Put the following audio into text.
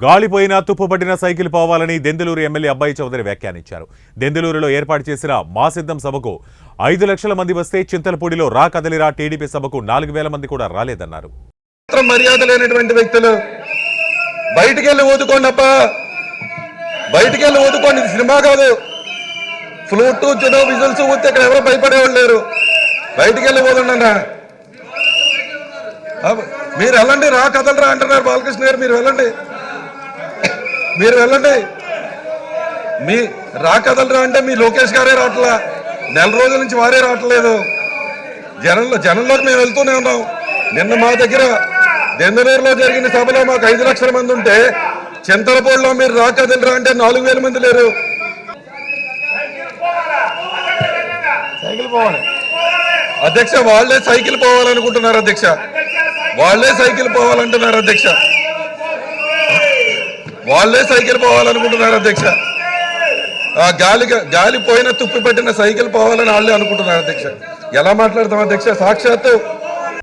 గాలిపోయినా తుప్పుపట్టిన cycle పోవాలని Denduluru MLA అబ్బాయి చౌదరి వ్యాఖ్యానించారు. దెందులూరులో ఏర్పాటు చేసిన మా సిద్ధం సభకు 5 లక్షల మంది వస్తే చింతలపూడిలో రా కదలిరా టీడీపీ సభకు 4,000 మంది కూడా రాలేదన్నారు. మర్యాద లేనటువంటి వ్యక్తులు బయటికి వెళ్ళి ఊదుకోండి అప్ప, బయటికి వెళ్ళి ఊదుకోండి. ఇది సినిమా కాదు. ఫ్లూట్ చెదో విజువల్స్ ఊతే ఇక్కడ ఎవరో భయపడేవాళ్ళు లేరు. బయటికి వెళ్ళి ఊదండి అన్న. మీరు వెళ్ళండి, రా కదలరా అంటున్నారు బాలకృష్ణ గారు. మీరు వెళ్ళండి, మీరు వెళ్ళండి. మీ రా కదలరా అంటే మీ లోకేష్ గారే రావట్లా, నెల రోజుల నుంచి వారే రావట్లేదు. జనంలోకి మేము వెళ్తూనే ఉన్నాం. నిన్న మా దగ్గర దెందులూరులో జరిగిన సభలో మాకు 5 లక్షల మంది ఉంటే చింతలపూడిలో మీరు రా కదలరా అంటే 4,000 మంది లేరు. అధ్యక్ష వాళ్లే సైకిల్ పోవాలనుకుంటున్నారు అధ్యక్ష, వాళ్లే సైకిల్ పోవాలంటున్నారు అధ్యక్ష, వాళ్లే సైకిల్ పోవాలనుకుంటున్నారు అధ్యక్ష. ఆ గాలి పోయిన తుప్పి పెట్టిన సైకిల్ పోవాలని వాళ్ళే అనుకుంటున్నారు అధ్యక్ష. ఎలా మాట్లాడతాం అధ్యక్ష? సాక్షాత్తు